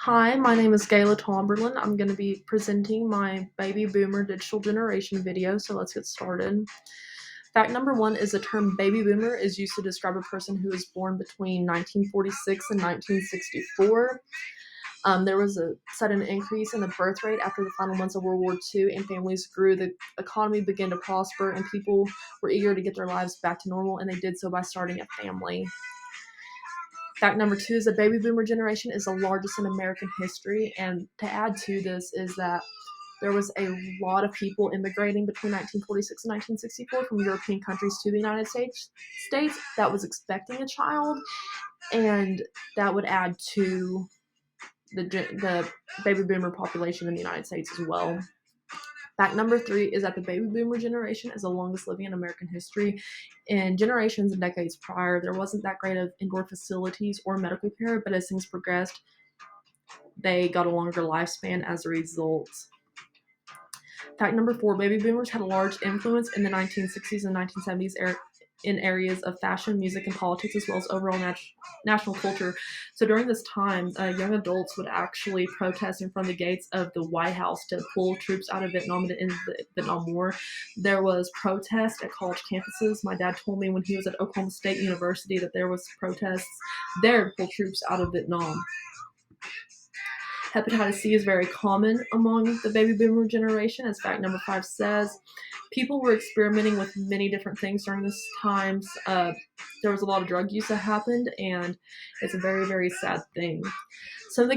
Hi, my name is Gayla Tomberlin. I'm going to be presenting my baby boomer digital generation video, so let's get started. Fact number one is the term baby boomer is used to describe a person who was born between 1946 and 1964. There was a sudden increase in the birth rate after the final months of World War II, and families grew, the economy began to prosper, and people were eager to get their lives back to normal, and they did so by starting a family. Fact number two is the baby boomer generation is the largest in American history, and to add to this is that there was a lot of people immigrating between 1946 and 1964 from European countries to the United States that was expecting a child, and that would add to the baby boomer population in the United States as well. Fact number three is that the baby boomer generation is the longest living in American history. In generations and decades prior, there wasn't that great of indoor facilities or medical care, but as things progressed, they got a longer lifespan as a result. Fact number four, baby boomers had a large influence in the 1960s and 1970s in areas of fashion, music, and politics, as well as overall national culture. So during this time, young adults would actually protest in front of the gates of the White House to pull troops out of Vietnam and end the Vietnam War. There was protest at college campuses. My dad told me when he was at Oklahoma State University that there was protests there to pull troops out of Vietnam. Hepatitis C is very common among the baby boomer generation, as fact number five says. People were experimenting with many different things during this time. There was a lot of drug use that happened, and it's a very, very sad thing. Some of the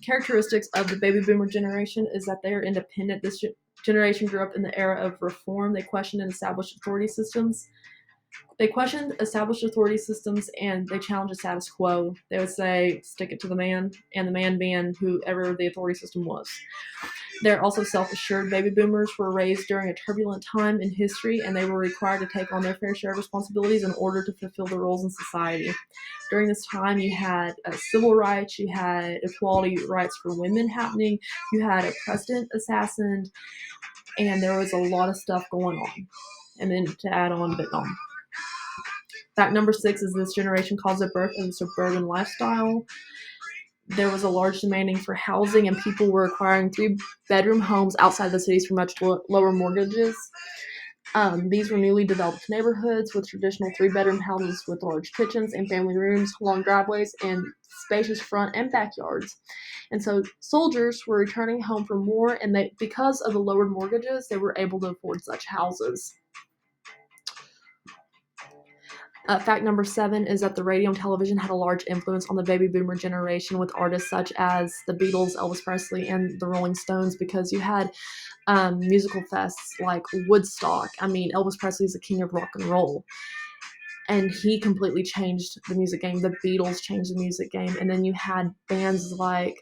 characteristics of the baby boomer generation is that they are independent. This generation grew up in the era of reform. They questioned and established authority systems. They questioned established authority systems, and they challenged the status quo. They would say, stick it to the man, and the man being whoever the authority system was. They're also self-assured. Baby boomers were raised during a turbulent time in history, and they were required to take on their fair share of responsibilities in order to fulfill their roles in society. During this time, you had civil rights, you had equality rights for women happening, you had a president assassined, and there was a lot of stuff going on. And then to add on, Vietnam. Fact number six is this generation caused the birth of the suburban lifestyle. There was a large demanding for housing, and people were acquiring 3-bedroom homes outside the cities for much lower mortgages. These were newly developed neighborhoods with traditional 3-bedroom houses with large kitchens and family rooms, long driveways, and spacious front and backyards. And so soldiers were returning home from war, and because of the lowered mortgages, they were able to afford such houses. Fact number seven is that the radio and television had a large influence on the baby boomer generation with artists such as the Beatles, Elvis Presley, and the Rolling Stones, because you had musical fests like Woodstock. I mean, Elvis Presley is the king of rock and roll, and he completely changed the music game. The Beatles changed the music game, and then you had bands like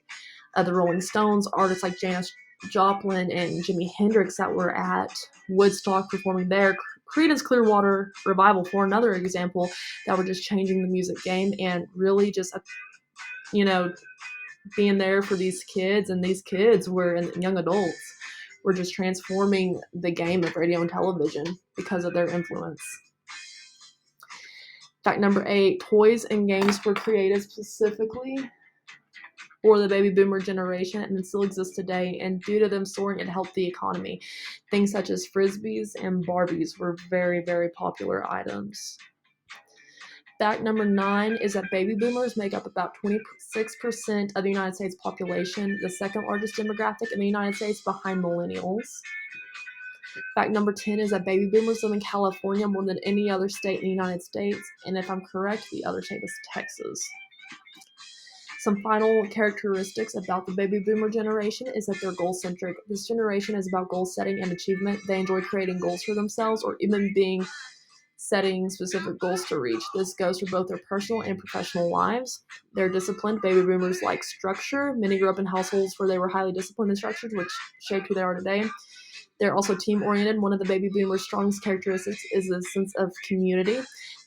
the Rolling Stones, artists like Janis Joplin and Jimi Hendrix that were at Woodstock performing there. Creedence Clearwater Revival, for another example, that were just changing the music game and really just, being there for these kids. And these kids and young adults were just transforming the game of radio and television because of their influence. Fact number eight, toys and games were created specifically for the baby boomer generation and still exist today, and due to them soaring, it helped the economy. Things such as Frisbees and Barbies were very, very popular items. Fact number nine is that baby boomers make up about 26% of the United States population, the second largest demographic in the United States behind millennials. Fact number 10 is that baby boomers live in California more than any other state in the United States, and if I'm correct, the other state is Texas. Some final characteristics about the baby boomer generation is that they're goal-centric. This generation is about goal setting and achievement. They enjoy creating goals for themselves or even setting specific goals to reach. This goes for both their personal and professional lives. They're disciplined. Baby boomers like structure. Many grew up in households where they were highly disciplined and structured, which shaped who they are today. They're also team-oriented. One of the baby boomers' strongest characteristics is a sense of community.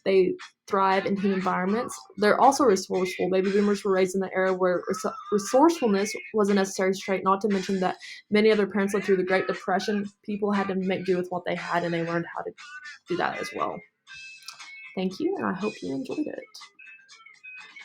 They thrive in team environments. They're also resourceful. Baby boomers were raised in the era where resourcefulness was a necessary trait, not to mention that many of their parents lived through the Great Depression. People had to make do with what they had, and they learned how to do that as well. Thank you, and I hope you enjoyed it.